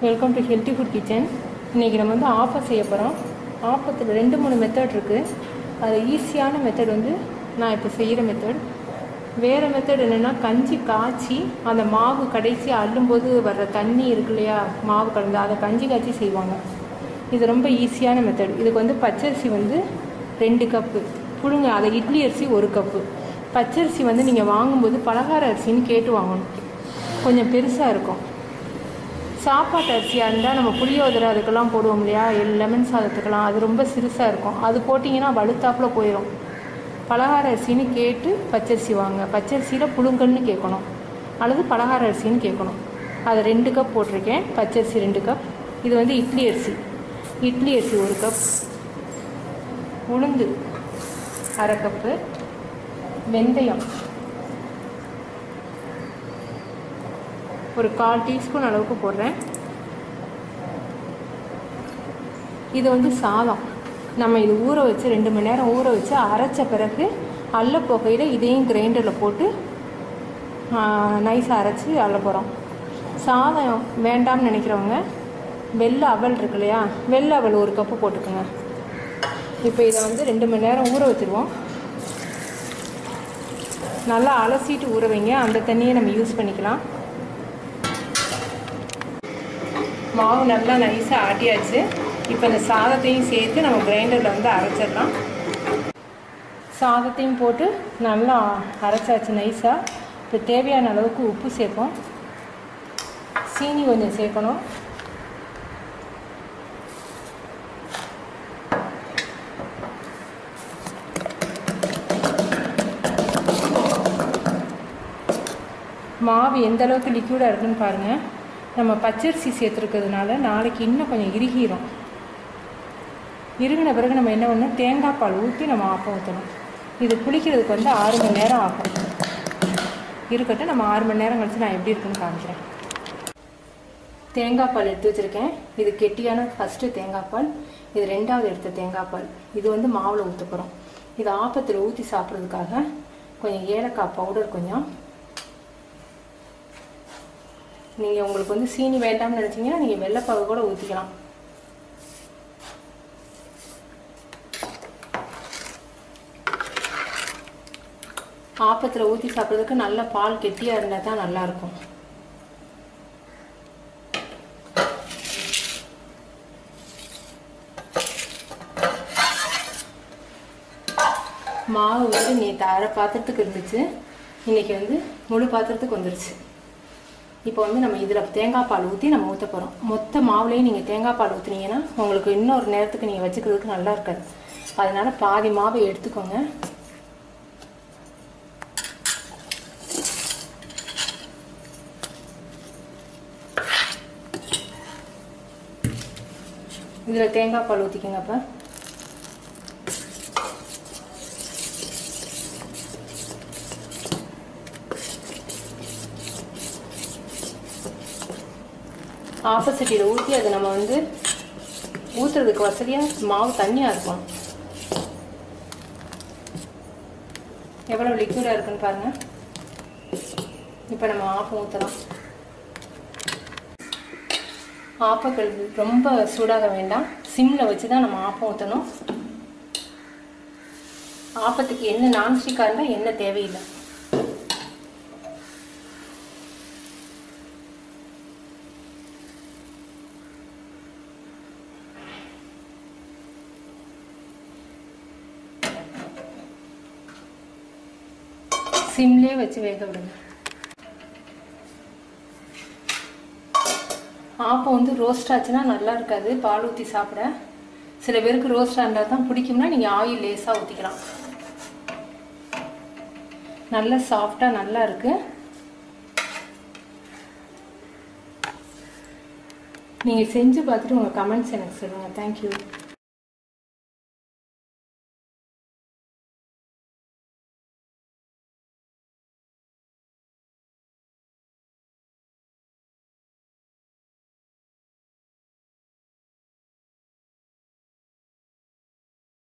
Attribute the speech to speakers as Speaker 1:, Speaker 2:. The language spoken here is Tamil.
Speaker 1: Welcome to healthy food kitchen. இன்றைக்கி நம்ம வந்து ஆப்பம் செய்ய போகிறோம். ஆப்பத்தில் 2-3 மெத்தட் இருக்குது. அது ஈஸியான மெத்தட் வந்து நான் இப்போ செய்கிற மெத்தட். வேறு மெத்தட் என்னென்னா, கஞ்சி காய்ச்சி அந்த மாவு கடைசி அள்ளும்போது வர்ற தண்ணி இருக்கு இல்லையா, மாவு கலந்து அதை கஞ்சி காய்ச்சி செய்வாங்க. இது ரொம்ப ஈஸியான மெத்தட். இதுக்கு வந்து பச்சரிசி வந்து 2 கப்பு, புழுங்க அதை இட்லி அரிசி 1 கப்பு. பச்சரிசி வந்து நீங்கள் வாங்கும்போது பலகார அரிசின்னு கேட்டு வாங்கணும், கொஞ்சம் பெருசாக இருக்கும். சாப்பாட்டு அரிசியாக இருந்தால் நம்ம புளியோதரை அதுக்கெல்லாம் போடுவோம் இல்லையா, லெமன் சாதத்துக்கெல்லாம், அது ரொம்ப சிறுசாக இருக்கும். அது போட்டிங்கன்னா வலுத்தாப்பில் போயிடும். பலகார அரிசின்னு கேட்டு பச்சரிசி வாங்க. பச்சரிசியில் புழுங்கல்னு கேட்கணும் அல்லது பலகார அரிசின்னு கேட்கணும். அது 2 கப் போட்டிருக்கேன். பச்சரிசி 2 கப். இது வந்து இட்லி அரிசி 1 கப். உளுந்து 1/2 கப்பு. வெந்தயம் ஒரு 1/4 டீஸ்பூன் அளவுக்கு போடுறேன். இது வந்து சாதம். நம்ம இது ஊற வச்சு 2 மணி நேரம் ஊற வச்சு அரைச்ச பிறகு அள்ள போகையில் இதையும் கிரைண்டரில் போட்டு நைஸாக அரைச்சி அள்ள போகிறோம். சாதம் வேண்டாம்னு நினைக்கிறவங்க வெள்ளை அவல் இருக்கு இல்லையா, வெள்ளை அவல் 1 கப்பு போட்டுக்கோங்க. இப்போ இதை வந்து 2 மணி நேரம் ஊற வச்சுருவோம். நல்லா அலசிட்டு ஊற வைங்க. அந்த தண்ணியை நம்ம யூஸ் பண்ணிக்கலாம். மாவு நல்லா நைஸாக ஆட்டியாச்சு. இப்போ இந்த சாதத்தையும் சேர்த்து நம்ம கிரைண்டரில் வந்து அரைச்சிடலாம். சாதத்தையும் போட்டு நல்லா அரைச்சாச்சு நைஸாக. இப்போ தேவையான அளவுக்கு உப்பு சேர்ப்போம். சீனி கொஞ்சம் சேர்க்கணும். மாவு எந்த அளவுக்கு லிக்விடாக இருக்குன்னு பாருங்கள். நம்ம பச்சரிசி சேர்த்துருக்கிறதுனால நாளைக்கு இன்னும் கொஞ்சம் இறுகிடும். இறுகின பிறகு நம்ம என்ன பண்ணணும், தேங்காய் பால் ஊற்றி நம்ம ஆப்பம் ஊற்றணும். இது புளிக்கிறதுக்கு வந்து 6 மணி நேரம் ஆகும். இருக்கட்டும், நம்ம 6 மணி நேரம் கழிச்சு நான் எப்படி இருக்குன்னு காமிக்கிறேன். தேங்காய் பால் எடுத்து வச்சுருக்கேன். இது கெட்டியான ஃபஸ்ட்டு தேங்காய் பால். இது 2வது எடுத்த தேங்காய் பால். இது வந்து மாவில் ஊற்ற போகிறோம். இது ஆப்பத்தில் ஊற்றி சாப்பிட்றதுக்காக கொஞ்சம் ஏலக்காய் பவுடர் கொஞ்சம். நீங்கள் உங்களுக்கு வந்து சீனி வேண்டாம்னு நினச்சிங்கன்னா நீங்கள் வெள்ளைப்பாகு கூட ஊற்றிக்கலாம். ஆப்பத்தில் ஊற்றி சாப்பிட்றதுக்கு நல்ல பால் கெட்டியாக இருந்தால் தான் நல்லாயிருக்கும். மாவு வந்து நேற்று அரை பாத்திரத்துக்கு இருந்துச்சு, இன்றைக்கி வந்து முழு பாத்திரத்துக்கு வந்துருச்சு. இப்போ வந்து நம்ம இதில் தேங்காய் பால் ஊற்றி நம்ம ஊற்ற போகிறோம். மொத்த மாவுலேயும் நீங்கள் தேங்காய் பால் ஊற்றுனீங்கன்னா உங்களுக்கு இன்னொரு நேரத்துக்கு நீங்கள் வச்சுக்கிறதுக்கு நல்லா இருக்காது. அதனால் பாதி மாவை எடுத்துக்கோங்க. இதில் தேங்காய் பால் ஊற்றிக்கோங்க. அப்போ ஆப்போசிட்டியில் ஊற்றி அதை நம்ம வந்து ஊற்றுறதுக்கு வசதியாக மாவு தண்ணியாக இருக்கும். எவ்வளோ லிக்விடாக இருக்குன்னு பாருங்கள். இப்போ நம்ம ஆப்பம் ஊற்றலாம். ஆப்பக்கல் ரொம்ப சூடாக வேண்டாம், சிம்மில் வச்சு தான் நம்ம ஆப்பம் ஊற்றணும். ஆப்பத்துக்கு எண்ணெய் நான்ஸ்டிக்காக இருந்தால் எண்ணெய் தேவையில்லை. சிம்லேயே வச்சு வேக விடுங்க. ஆப்பம் வந்து ரோஸ்ட் ஆச்சுன்னா நல்லா இருக்காது பால் ஊற்றி சாப்பிட. சில பேருக்கு ரோஸ்டாக இருந்தால் தான் பிடிக்கும்னா நீங்கள் ஆயில் லேஸாக ஊற்றிக்கலாம். நல்லா சாஃப்டாக நல்லா இருக்குது. நீங்கள் செஞ்சு பார்த்துட்டு உங்கள் கமெண்ட்ஸ் எனக்கு சொல்லுங்கள். தேங்க்யூ.